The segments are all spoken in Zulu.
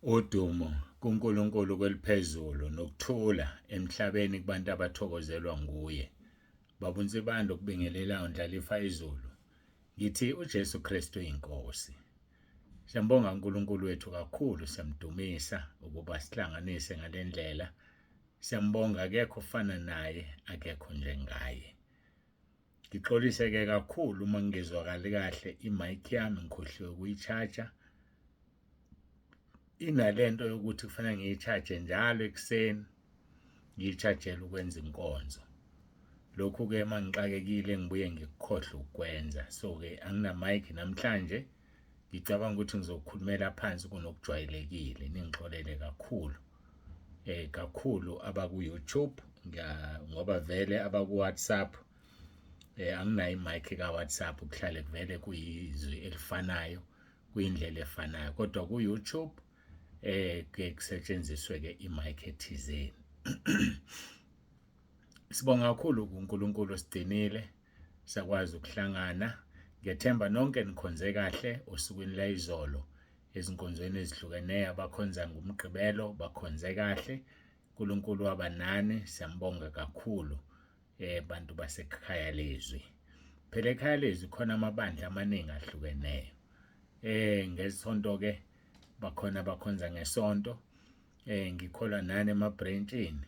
Udumo kuNkulunkulu kweliphezulu nokuthula emhlabeni kubantu abathokozelwa nguye. Baba uNsibando kubingelelayo ndlalifa izulu. Ngithi uJesu Kristu inkosi. Siyambonga uNkulunkulu wethu kakhulu, siyamdumisa ukuba sihlanganise ngalendlela. Siyambonga akekho ofana naye, akekho njengaye. Ngixolise-ke kakhulu uma ngingezwakali kahle i-mic yami ngikhohliwe ukuyi-charger. Inalento yokuthi kufanele ngiyi-charge njalo ekuseni, ngiyi-chargele ukwenza inkonzo. Lokhu-ke mangixakekile ngibuye ngikukhohle ukukwenza. So-ke angina-mic namhlanje, ngicabanga ukuthi ngizokhulumela phansi kunokujwayelekile, ningixolele kakhulu. Kakhulu abaku-YouTube ngoba vele abaku-WhatsApp anginayo i-mic ka-WhatsApp, kuhlale kuvele kuyizwi elifanayo, kuyindlela efanayo, kodwa ku-YouTube kuye kusetshenziswe-ke i-mic ethizeni. Sibonga kakhulu kuNkulunkulu osigcinile sakwazi ukuhlangana. Ngiyethemba nonke nikhonze kahle osukwini layizolo ezinkonzweni ezihlukeneyo. Abakhonza ngomgqibelo bakhonze kahle. uNkulunkulu wabanani, siyambonga kakhulu bantu basekhaya lezwi. Phela ekhaya lezwi khona amabandla amaningi ahlukeneyo. Ngesonto-ke bakhona abakhonza ngesonto. Ngikholwa nani emabrentshini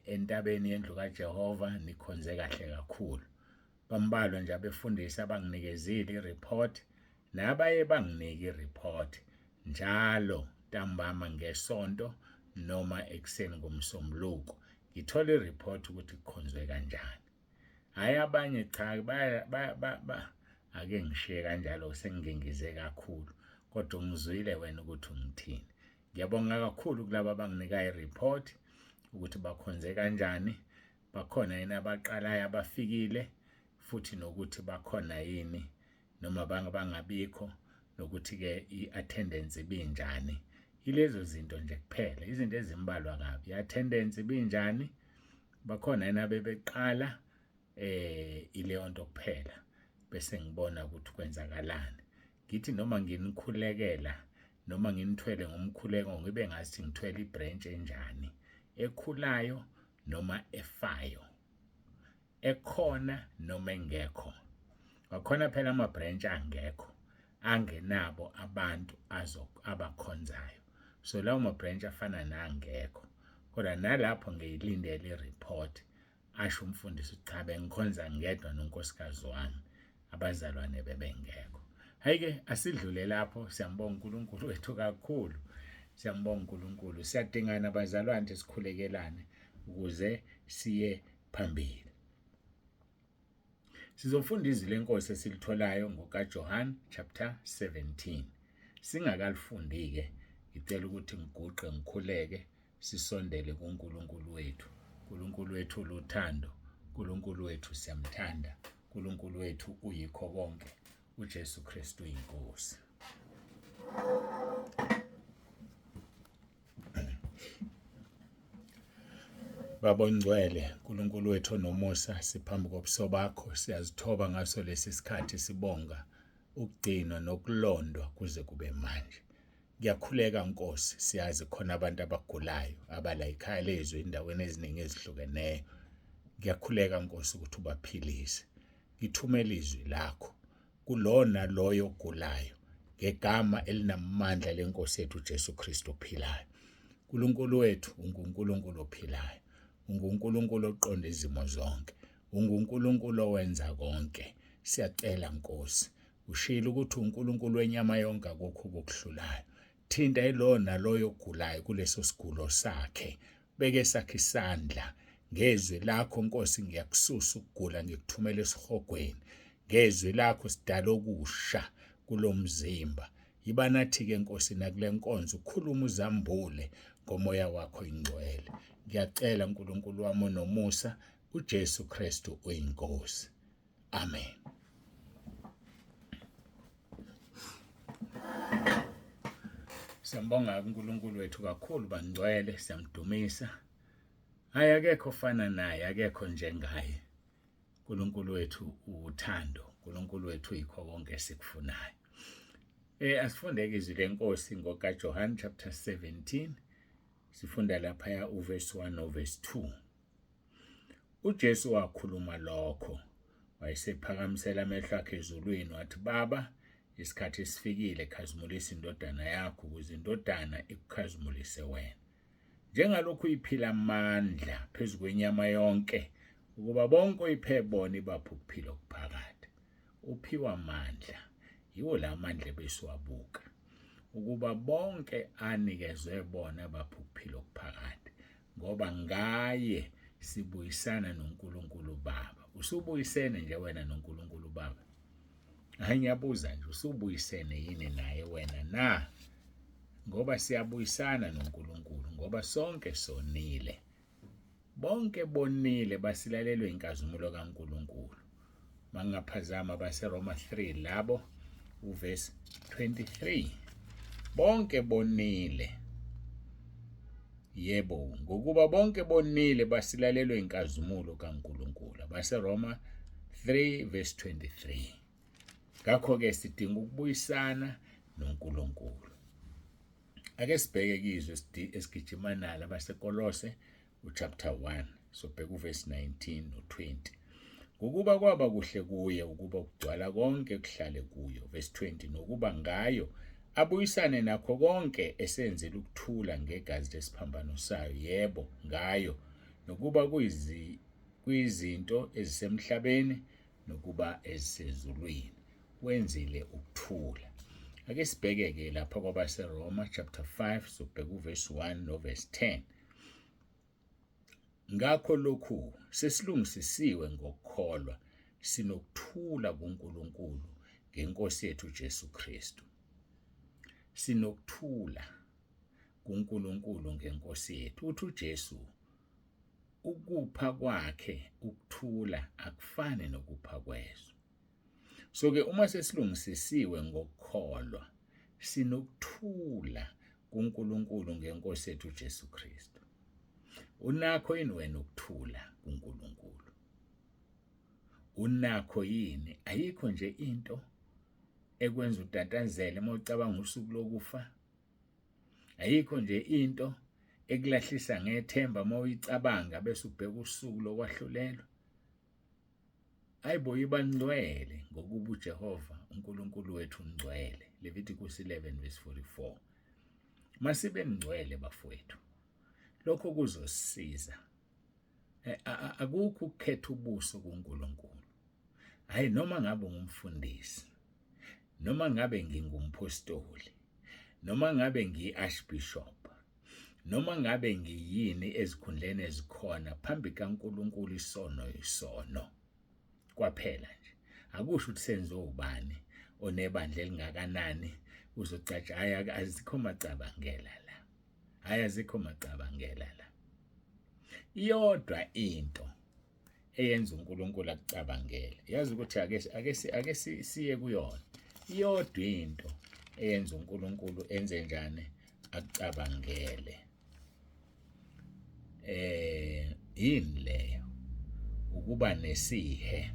entabeni yendlu kaJehova nikhonze kahle kakhulu. Bambalwa nje abefundisi abanginikezile i-report, nabaye banginike i-report njalo ntambama ngesonto noma ekuseni ngomsombuluko. Ngithola i-report ukuthi kukhonzwe kanjani. Hhayi abanye cha, ake ngishiye kanjalo, sengingengize kakhulu, kodwa ungizwile wena ukuthi ungithini. Ngiyabonga kakhulu kulabo abanginika i-report ukuthi bakhonze kanjani, bakhona yini abaqalayo abafikile, futhi nokuthi bakhona yini noma bangabikho, nokuthi-ke i-attendance ibinjani. Ilezo zinto nje kuphela, izinto ezimbalwa kabi. I-attendance ibinjani, bakhona yini abebeqala, ileyo nto kuphela, bese ngibona ukuthi kwenzakalani. Ngithi noma nginikhulekela, noma nginithwele ngomkhuleko, ngibe ngathi ngithwele ibhrentshi enjani, ekhulayo noma efayo, ekhona noma engekho. Bakhona phela amabhrentshi angekho, angenabo abantu abakhonzayo. So lawo mabhrentshi afana nangekho, kodwa nalapho ngiyilindele i-report, asho umfundisi ukuthi cha, bengikhonza ngedwa nonkosikazi wami, abazalwane bebengekho. Hhayi-ke asidlule lapho. Siyambonga uNkulunkulu wethu kakhulu. Siyambonga uNkulunkulu. Siyadingana bazalwane, sikhulekelane ukuze siye phambili. Sizofunda izwi lenkosi esilitholayo ngokaJohane chapter 17. Singakalifundi-ke, ngicela ukuthi ngiguqe ngikhuleke sisondele kuNkulunkulu wethu. uNkulunkulu wethu uluthando, uNkulunkulu wethu siyamthanda, uNkulunkulu wethu uyikho konke. uJesu Kristu inkosi. Baba ongcwele, uNkulunkulu wethu onomusa, siphambi kobuso bakho, siyazithoba ngaso lesi sikhathi sibonga ukugcinwa nokulondwa kuze kube manje. Ngiyakhuleka Nkosi, siyazi khona abantu abagulayo abala ikhaya lezwi endaweni eziningi ezihlukeneyo. Ngiyakhuleka Nkosi ukuthi ubaphilise. Ngithumela izwi lakho kulona loyo ogulayo ngegama elinamandla lenkosi yethu uJesu Kristu ophilayo. uNkulunkulu wethu unguNkulunkulu ophilayo, unguNkulunkulu oqonda izimo zonke, unguNkulunkulu owenza konke. Siyacela Nkosi, ushilo ukuthi uNkulunkulu wenyama yonke, akukho okukuhlulayo. Thinta ilona loyo ogulayo kuleso sigulo sakhe, beke sakhe isandla ngezwi lakho Nkosi. Ngiyakususa ukugula, ngikuthumela esihogweni. Ngezwi lakho sidala okusha kulo mzimba. Yiba nathi-ke Nkosi nakule nkonzo, ukhuluma uzambule ngomoya wakho ingcwele. Ngiyacela uNkulunkulu wami onomusa, uJesu Kristu uyinkosi. Amen. Siyambonga uNkulunkulu wethu kakhulu, bangcwele, siyamdumisa. Hayi, akekho ofana naye, akekho njengaye. uNkulunkulu wethu uthando, uNkulunkulu wethu uyikho konke esikufunayo. Asifundeke izwi lenkosi ngokaJohn chapter 17. Sifunda lapha uverse 1 noverse 2. UJesu wakhuluma lokho, wayesephakamisela amehlo akhe ezulwini wathi, Baba, isikhathi esifikile, khazimulisa indodana yakho ukuze indodana ikukhazimulise wena. Njengalokhu iphila amandla phezu kwenyama yonke, ukuba bonke oyiphe bona ibaphe ukuphila okuphakade. Uphiwa amandla, yiwo la mandla besiwabuka, ukuba bonke anikezwe bona baphe ukuphila okuphakade, ngoba ngaye sibuyisana noNkulunkulu Baba. Usubuyisene nje wena noNkulunkulu Baba? Ngiyabuza nje, usubuyisene yini naye wena na? Ngoba siyabuyisana noNkulunkulu, ngoba sonke sonile. Bonke bonile basilalelwe inkazimulo kaNkulunkulu. Mangaphazama baseRoma 3 labo uverse 23. Bonke bonile. Yebo, ngokuba bonke bonile basilalelwe inkazimulo kaNkulunkulu. BaseRoma 3 verse 23. Ngakho-ke sidinga ukubuyisana noNkulunkulu. Ake sibheke kizwe esigijima nalo baseKolose chapter 1, sobheka uverse 19 no20. Ngokuba kwaba kuhle kuye ukuba ukugcwala konke kuhlale kuyo, verse 20, nokuba ngayo abuyisane nakho konke esenzela ukuthula ngegazi lesiphambano sayo, yebo ngayo, nokuba kuyizinto ezisemhlabeni nokuba ezisezulwini, wenzile ukuthula. Ake sibheke-ke lapha kwabaseRoma chapter 5, sobheka uverse 1 noverse 10. Ngakho lokhu sesilungisisiwe ngokukholwa, sinokuthula kuNkulunkulu ngeNkosi yethu Jesu Kristu. Sinokuthula kuNkulunkulu ngeNkosi yethu. Uthi uJesu ukupha kwakhe ukuthula akufane nokupha kwezwe. So-ke uma sesilungisisiwe ngokukholwa, sinokuthula kuNkulunkulu ngeNkosi yethu Jesu Kristu. Unakho yini wena ukuthula kuNkulunkulu? Unakho yini? Ayikho nje into ekwenza utatazele uma ucabanga usuku lokufa? Ayikho nje into ekulahlisa ngethemba uma uyicabanga bese ubheka usuku lokwahlulelwa? Ayibo yiba ngcwele ngokuba uJehova uNkulunkulu wethu ungcwele. Leviticus 11 verse 44. Masibe ngcwele bafowethu. Lokho kuzosisiza. Akukho ukukhetha ubuso kuNkulunkulu. Hayi, noma ngabe ngumfundisi, noma ngabe ngingumpostoli, noma ngabe ngiyi-archbishop, noma ngabe ngiyini ezikhundleni ezikhona phambi kaNkulunkulu, isono isono kwaphela nje. Akusho ukuthi senze ubani onebandla elingakanani uzocatsha hayi azikho macabangela la. Hayi azikho macabangela la. Iyodwa into eyenza uNkulunkulu akucabangele. Yazi ukuthi ake siye kuyona. Iyodwa into eyenza uNkulunkulu enze njani akucabangele. Yini leyo? Ukuba nesihe.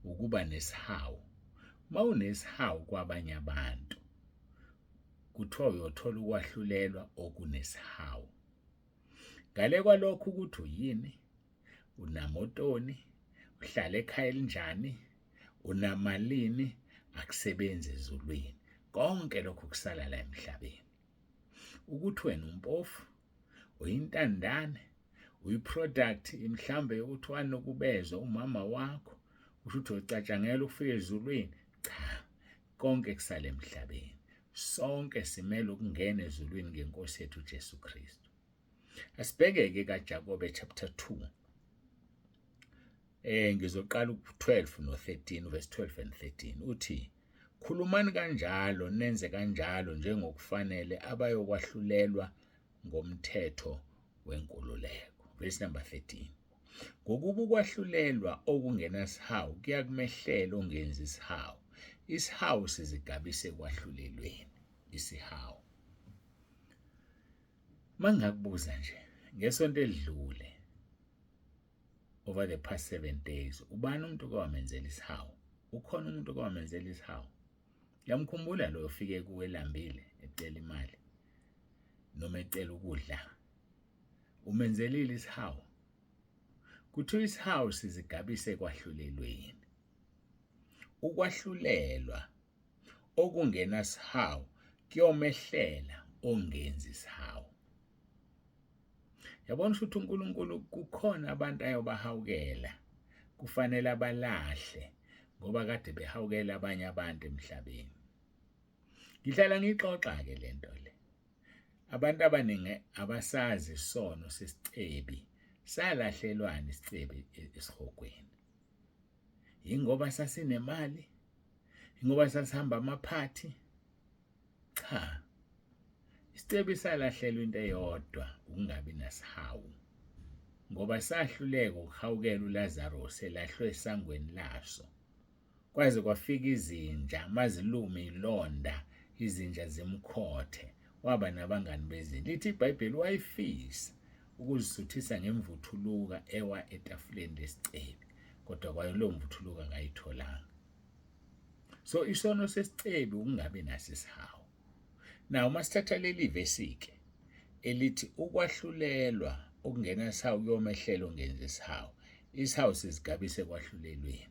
Ukuba nesihawu. Mawunesihawu kwabanye abantu, kuthiwa uyothola ukwahlulelwa okunesihawu. Ngale kwalokho ukuthi uyini, unamotoni, uhlala ekhaya elinjani, unamalini, akusebenzi ezulwini. Konke lokho kusala la emhlabeni. Ukuthi wena umpofu, uyintandane, uyiproduct mhlambe yokuthi wanokubezwa umama wakho, ukuthi ucatshangela ukufika ezulwini. Cha, konke kusala emhlabeni. Sonke simele ukungena ezulwini ngeNkosi yethu Jesu Kristu. Asibheke-ke kaJakobe chapter 2. Ngizoqala ku-12 no-13, verse 12 and 13. Uthi, khulumani kanjalo, nenze kanjalo njengokufanele abayokwahlulelwa ngomthetho wenkululeko. Verse number 13. Ngokuba ukwahlulelwa okungenasihawu kuyakumehlela ongenzi isihawu. Isihawu sizigabise ekwahlulelweni. Isihawu. Mangakubuza nje, ngesonto elidlule, over the past 7 days, ubani umuntu okwamenzela isihawu? Ukhona umuntu okwamenzela isihawu? Yamkhumbula lo ufike kuwe elambile ecela imali noma ecela ukudla. Umenzelile isihawu. Kuthiwa isihawu sizigabise ekwahlulelweni. Ukwahlulelwa okungenasihawu kuyomehlela ongenzi isihawu. Yabona ukuthi uNkulunkulu kukhona abantu ayobahawukela kufanele abalahle ngoba kade behawukela abanye abantu emhlabeni. Ngihlala ngixoxa ke lento le. Abantu abaningi abasazi isono sesicebi salahlelwana isicebi esihogweni. Ingoba sasinemali, ingoba sasihamba amaphathi. Cha. Isicebi salahlelwa into eyodwa ukungabi nasihawu. Ngoba sahluleka ukuhawukela uLazarus elahlwe esangweni laso. Kwaze kwafika izinja mazilume ilonda izinja zimkhothe waba nabangani bezinja. Lithi iBhayibheli wayifisa ukuzisuthisa ngemvuthuluka ewa etafuleni lesicebi kodwa kwayo lo mvuthuluka akayitholanga. So isono sesicebi ukungabi naso isihawu. Now masithatha leli vesi ke elithi ukwahlulelwa okungena isihawu kuyomehlela ongenza isihawu. Isihawu sizigabise kwahlulelweni.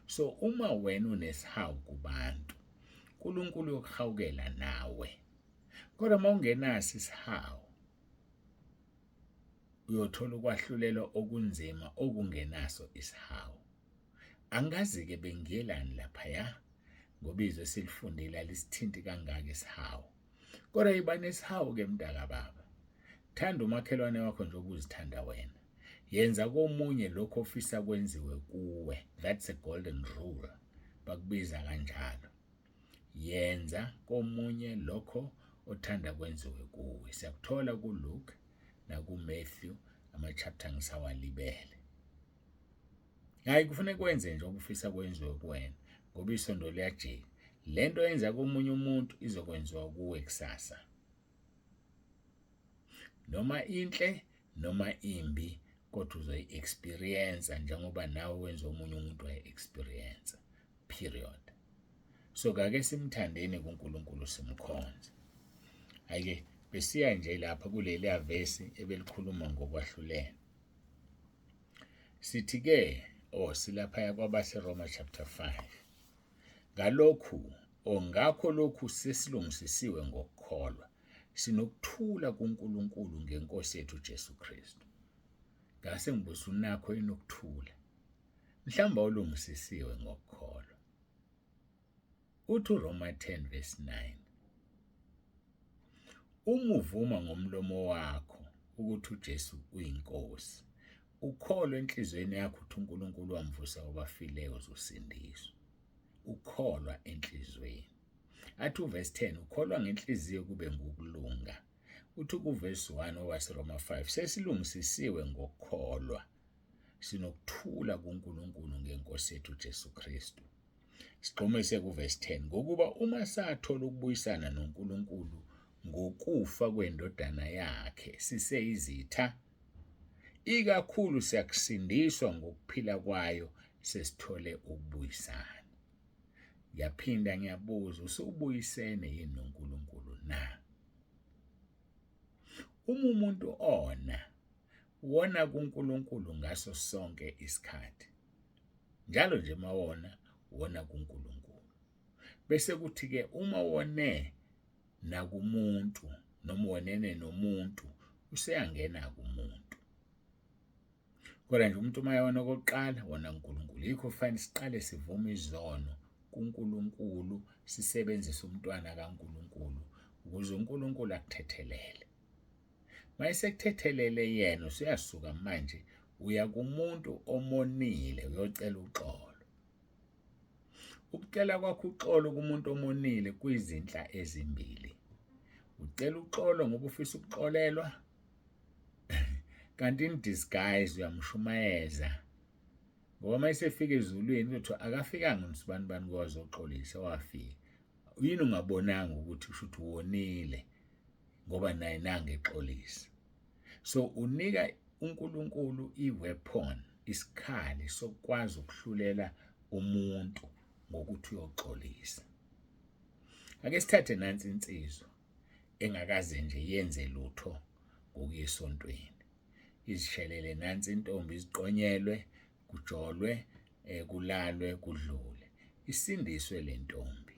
So uma wena unesihawu kubantu uNkulunkulu yokuhawukela nawe. Kodwa mawungenaso isihawu uyothola ukwahlulelwa okunzima okungenaso isihawu. Angazi ke bengiyelani lapha ngoba izwe silifundile alisithinti kangaka isihawu. Kodwa yiba nesihawu ke mntaka baba. Thanda umakhelwane wakho nje obuzithanda wena. Yenza komunye lokho ofisa kwenziwe kuwe. That's a golden rule. Bakubiza kanjalo. Yenza komunye lokho othanda kwenziwe kuwe. Siyakuthola kuLuke nakuMatthew ama-chapter ngisawalibele. Hayi kufanele kwenze nje obufisa kwenziwe kuwena ngoba isondo liyajika. Lento yenza komunye umuntu izokwenziwa kuwe kusasa. Noma inhle noma imbi kodwa uzoyi-experience njengoba nawe wenza omunye umuntu wayi-experience. Period. So kake simthandeni kuNkulunkulu simkhonze. Ayike besiya nje lapha kuleli vesi ebelikhuluma ngokwahlulelwa. Sithi ke silapha kwabaseRoma chapter 5. Ngalokhu ngakho lokhu sesilungisisiwe ngokukholwa. Sinokuthula kuNkulunkulu ngeNkosi yethu Jesu Kristu. Ngase ngibuza unakho inokuthula. Mhlamba ulungisisiwe ngokukholwa. Uthi uRoma 10 verse 9. Uma uvuma ngomlomo wakho ukuthi uJesu uyinkosi, ukholwe enhlizweni yakho ukuthi uNkulunkulu wamvusa kwabafileyo uzosindiswa. Ukholwa enhlizweni. Athi uverse 10 ukholwa ngenhliziyo kube ngukulunga. Uthi kuverse 1 waseRoma 5 sesilungisisiwe ngokukholwa. Sinokuthula kuNkulunkulu ngeNkosi yethu Jesu Kristu. Sigqomise kuverse 10 ngokuba uma sathola ukubuyisana noNkulunkulu ngokufa kwendodana yakhe siseyizitha, ikakhulu siyakusindiswa ngokuphila kwayo sesithole ukubuyisana. Yaphinda ngiyabuza usubuyisene yini noNkulunkulu na? Uma umuntu wona kuNkulunkulu ngaso sonke isikhathi. Njalo nje mawona wona kuNkulunkulu. Bese kuthi ke uma wone nakumuntu noma wonene nomuntu useyangena kumuntu. Kodwa nje umuntu mayona okokuqala wona uNkulunkulu. Yikho fanele siqale sivume izono kuNkulunkulu sisebenzisa umntwana kaNkulunkulu ukuze uNkulunkulu akuthethelele. Mayisekuthethelele yena usuyasuka manje uya kumuntu omonile uyocela uxolo. Ukucela kwakho uxolo kumuntu omonile kuyizinhla ezimbili. Ucela uxolo ngoba ufisa ukuxolelwa. Kanti in disguise uyamshumayeza. Ngoba mayisefika ezulwini uthi akafikanga uNsibani kwazoxolisa wafika. Yini ungabonanga ukuthi usho ukuthi wonile ngoba naye nangexolisa. So unika uNkulunkulu iweapon, isikhali sokwazi ukuhlulela umuntu ngokuthi uyoxolisa. ake sithathe nansi insizwa engakaze nje yenze lutho ngokuya esontweni. Izishelele nansi intombi iziqonyelwe, kujolwe, kulalwe, kudlule. Isindiswe le ntombi.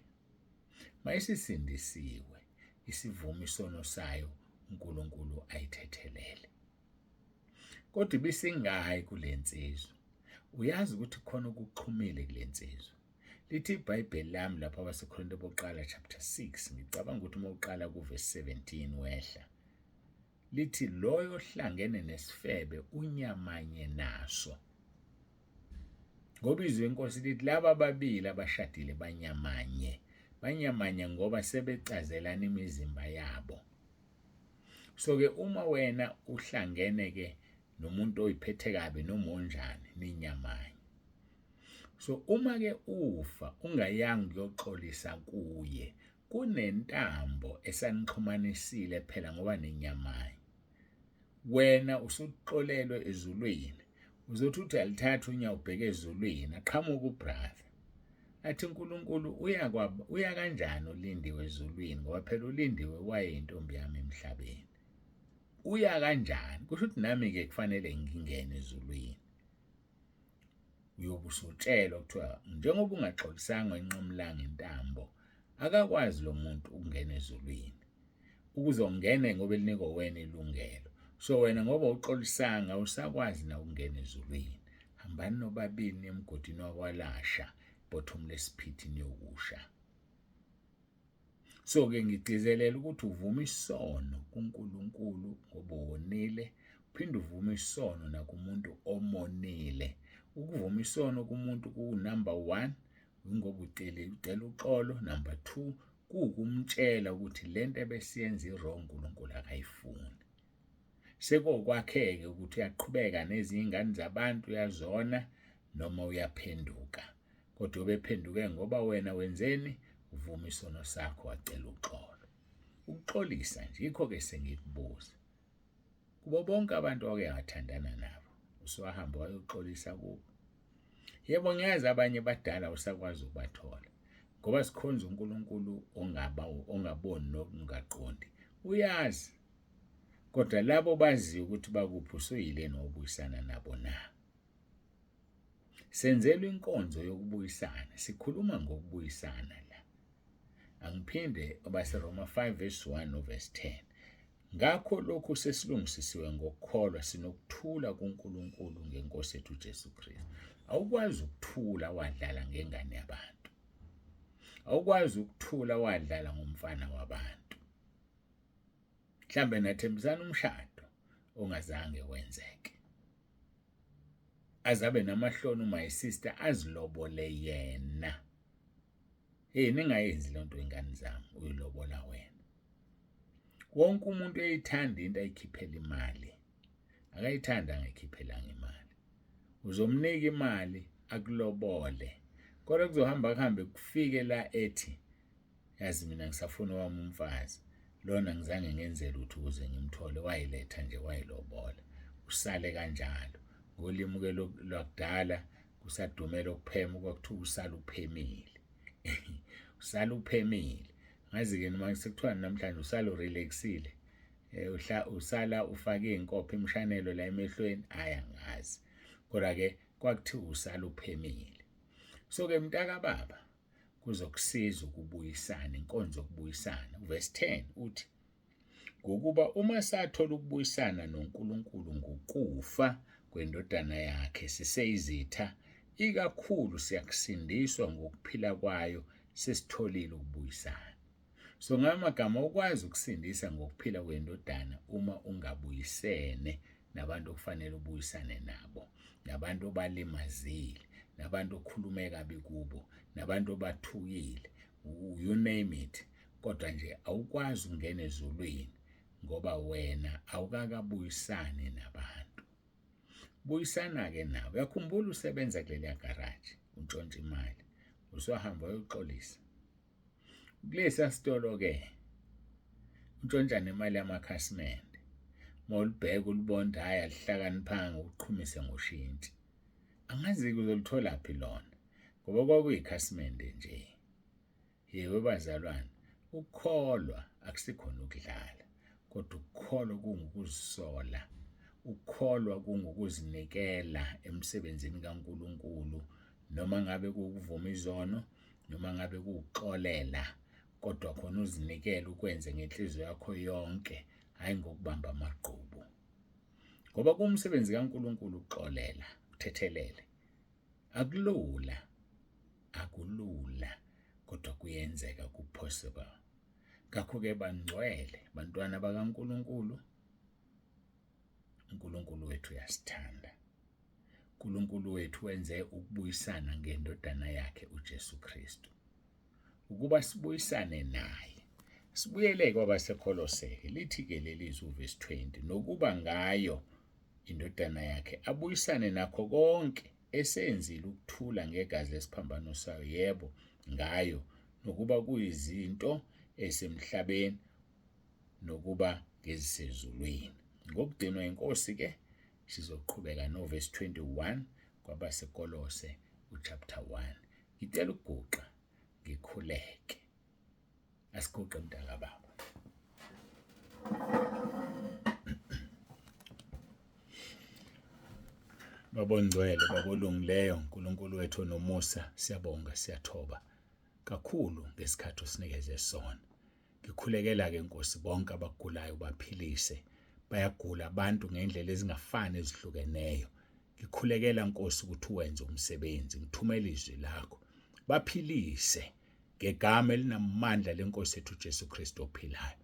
Mayisisindisiwe, isivuma isono sayo, uNkulunkulu ayithethelele. Kodwa ibisingayi kule nsizwa. Uyazi ukuthi khona okuxhumile kule nsizwa. Lithi iBhayibheli lami lapha kwaseKorinte bokuqala chapter 6, ngicabanga ukuthi uma uqala kuverse 17 wehla. Lithi loyo ohlangene nesifebe unyamanye naso. Ngoba izwi lenkosi lithi laba ababili abashadile banyamanye. Banyamanye ngoba sebecazelana imizimba yabo. So-ke uma wena uhlangene-ke nomuntu oyiphethe kabi noma onjani ninyamanye. So uma-ke ufa ungayanga ukuyoxolisa kuye, kunentambo esanixhumanisile phela ngoba ninyamanye. Wena usuxolelwe ezulwini, uzothi uthi alithatha unyawo ubheke ezulwini, aqhamuka ubrother athi uNkulunkulu uya kanjani uLindiwe ezulwini ngoba phela uLindiwe wayeyintombi yami emhlabeni. Uya kanjani? Kusho ukuthi nami-ke kufanele ngingene ezulwini. Uyobe usutshelwa kuthiwa njengoba ungaxolisanga enqamulanga intambo, akakwazi lo muntu ukungena ezulwini. Ukuze ungene ngoba elinikwa wena ilungelo. So wena ngoba uxolisanga usakwazi na ukungena ezulwini. Hambani nobabili emgodini wakwaLasha, bottom lesiphithini niyokusha. So-ke ngigcizelela ukuthi uvuma isono kuNkulunkulu ngoba wonile, uphinde uvuma isono nakumuntu omonile. Ukuvuma isono kumuntu number 1, ngoba ucela uxolo. Number 2, kuukumtshela ukuthi lento ebesiyenza wrong uNkulunkulu akayifuni. Sekokwakhe-ke ukuthi uyaqhubeka nezinye ingane zabantu uyazona noma uyaphenduka. Kodwa ubephenduke ngoba wena wenzeni? Uvuma isono sakho wacela uxolo. Ukuxolisa nje yikho-ke sengikubuza. Kubo bonke abantu owake wathandana nabo, uswahamba wayoxolisa kubo? Yebo, ngiyazi abanye badala usakwazi ukubathola. Ngoba sikhonza uNkulunkulu ongaboni nokungaqondi. Uyazi. Kodwa labo baziyo ukuthi bakuphi usuyile nobuyisana nabo na. Senzelwe inkonzo yokubuyisana. Sikhuluma ngokubuyisana la. Angiphinde abaseRoma 5 verse 1 no verse 10. Ngakho lokhu sesilungisisiwe ngokukholwa sinokuthula kuNkulunkulu ngeNkosi yethu uJesu Kristu. Awukwazi ukuthula wadlala ngengane yabantu. Awukwazi ukuthula wadlala ngomfana wabantu. Mhlambe nathembisana umshado ongazange wenzeke. Azabe namahloni my sister azilobole yena. Ningayenzi lonto ingane zami uyilobola wena. Wonke umuntu eyithanda into ayikhiphela imali. Akayithanda angayikhiphelanga imali. Uzomnika imali akulobole. Kodwa kuzohamba kufike la ethi yazi mina ngisafuna wami umfazi. Lona ngizange ngenze lutho ukuze ngimthole, wayiletha nje wayilobola. Usale kanjalo. Ngolimuke lokudala kusadumela ukuphema kwakuthiwa usala uphemile. Usala uphemile. Ngazi-ke noma sekuthiwa namhlanje usala urelaxile. Usala ufake inkopho emshanelo la emehlweni, angazi. Kodwa-ke kwakuthiwa usala uphemile. So-ke mntaka baba kuzokusiza ukubuyisana, inkonzo yokubuyisana. Verse 10 uthi ngokuba uma sathola ukubuyisana noNkulunkulu ngokufa kwendodana yakhe siseyizitha, ikakhulu siyakusindiswa ngokuphila kwayo sesitholile ukubuyisana. So ngamagama ukwazi ukusindisa ngokuphila kwendodana uma ungabuyisene nabantu okufanele ubuyisane nabo, nabantu obalimazile, nabantu okhulume kabi kubo, nabantu obathukile, you name it. Kodwa nje awukwazi ukungena ezulwini ngoba wena awukakabuyisani nabantu. Buyisana-ke nawe. Uyakhumbula usebenza kuleli garaji, untshontsha imali, usahamba uyoxolisa. Kulesa sitolo-ke untshontsha nemali yamakhasimende. Mawulibheka ulibonda hhayi alihlakaniphanga uqhumise ngoshintshi. Angazi-ke uzolitholaphi lona ngoba kwakuyikhasimende nje. Yebo bazalwane, Ukukholwa akusikhona ukudlala, kodwa ukukholwa kungukuzisola. Ukukholwa kungukuzinikela emsebenzini kaNkulunkulu, noma ngabe kukuvuma izono, noma ngabe kuwuxolela, kodwa khona uzinikele ukwenze ngenhliziyo yakho yonke, hhayi ngokubamba amagqubu. Ngoba kumsebenzi kaNkulunkulu ukuxolela, uthethelele, akulula, kodwa kuyenzeka, ku-possible. Ngakho-ke bangcwele, bantwana bakaNkulunkulu, uNkulunkulu wethu uyasithanda. uNkulunkulu wethu wenze ukubuyisana ngendodana yakhe uJesu Kristu, ukuba sibuyisane naye. Sibuyele kwabaseKoloseke, lithi-ke lelizwi uverse 20, nokuba ngayo indodana yakhe abuyisane nakho konke, esenzile ukuthula ngegazi lesiphambano sayo, yebo, ngayo, nokuba kuyizinto esemhlabeni nokuba ngezisezulwini. Ngokudinwa inkosi-ke sizoqhubeka noverse 21 kwabaseKolose uchapter 1. Ngicela ukuguqa ngikhuleke. Asiguqe mntaka baba. Babongcwele, babolungileyo, uNkulunkulu wethu nomusa, siyabonga, siyathoba kakhulu ngesikhathi osinikeze sona. Ngikhulekela-ke Nkosi bonke abagulayo baphilise. Bayagula abantu ngendlela ezingafani ezihlukeneyo. Ngikhulekela Nkosi ukuthi uwenze umsebenzi, ngithumela izwi lakho. Baphilise ngegama elinamandla leNkosi yethu uJesu Kristu ophilayo.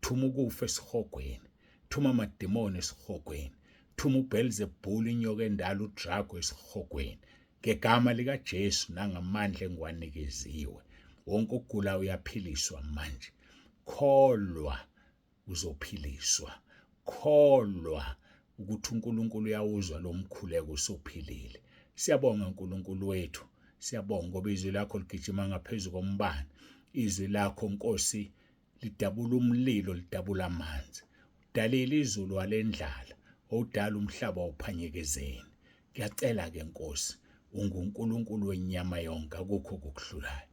Thuma ukufa esihogweni, thuma amadimoni esihogweni, thuma uBelzebuli inyoka endala udrago esihogweni. Ngegama likaJesu nangamandla engiwanikeziwe, wonke ogulayo uyaphiliswa manje. Kholwa uzophiliswa. Kholwa ukuthi uNkulunkulu uyawuzwa lo mkhuleko usuphilile. Siyabonga uNkulunkulu wethu, siyabonga ngoba izwi lakho ligijima ngaphezu kombane. Izwi lakho Nkosi lidabula umlilo, lidabula amanzi. Udalile izulu walendlala, owudala umhlaba wawuphanyekezeni. Ngiyacela-ke Nkosi, unguNkulunkulu wenyama yonke, akukho okukuhlulayo.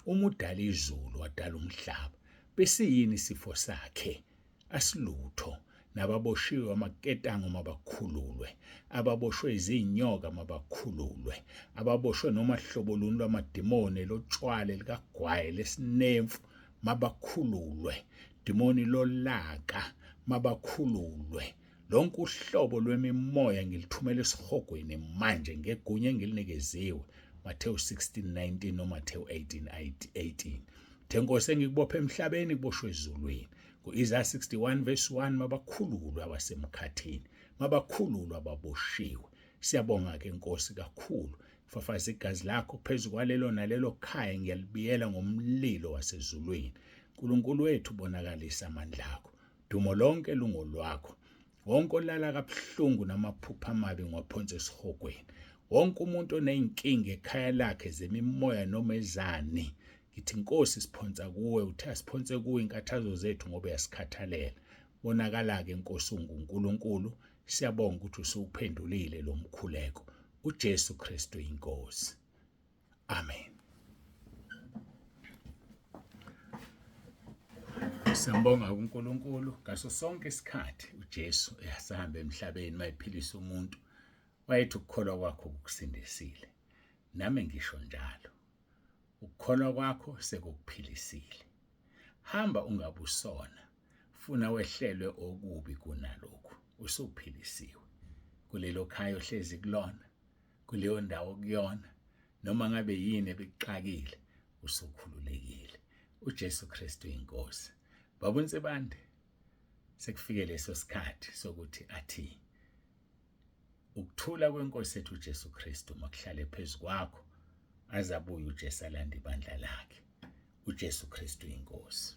Uma udala izulu wadala umhlaba, besiyini isifo sakhe? Asilutho. Nababoshiwe amaketango mabakhululwe, ababoshwe izinyoka mabakhululwe, ababoshwe noma hlobo luni lwamadimoni, lotshwale likagwaye, lesinemfu mabakhululwe, dimoni lolaka mabakhululwe. Lonke uhlobo lwemimoya ngilithumela esihogweni manje ngegunya engilinikeziwe, Mateyu 16:19 noMateyu 18:18. Nkosi, engikubophe emhlabeni kuboshwe ezulwini. Ku-Isaiah 61 verse 1, mabakhululwe abasemkhathini, mabakhululwe ababoshiwe. Siyabonga-ke Nkosi kakhulu. Fafaza igazi lakho phezu kwalelo nalelo khaya, ngiyalibiyela ngomlilo wasezulwini. uNkulunkulu wethu, bonakalisa amandla akho. Dumo lonke lungolwakho. Wonke olala kabuhlungu namaphupha amabi ngiwaphonsa esihogweni. Wonke umuntu oneyinkinga ekhaya lakhe zemimoya noma ezani, ngithi Nkosi siphonsa kuwe, uthe asiphonse kuwe inkathazo zethu ngoba uyasikhathalela. Bonakala-ke Nkosi, unguNkulunkulu. Siyabonga ukuthi usuwuphendulile lo mkhuleko. uJesu Kristu inkosi. Amen. Siyambonga uNkulunkulu ngaso sonke isikhathi uJesu ehamba emhlabeni mayephilisa umuntu, wayethi ukukholwa kwakho kukusindisile. Nami ngisho njalo. Ukukholwa kwakho sekukuphilisile. Hamba ungabusona, funa wehlelwe okubi kunalokhu. Usuphilisiwe. Kulelo khaya ohlezi kulona, kuleyo ndawo kuyona, noma ngabe yini ebikuxakile, usukhululekile. uJesu Kristu inkosi. Baba uNsibande, sekufike leso sikhathi sokuthi athi ukuthula kwenkosi yethu uJesu Kristu makuhlale phezu kwakho, azabuye uJesu alanda ibandla lakhe. uJesu Kristu inkosi.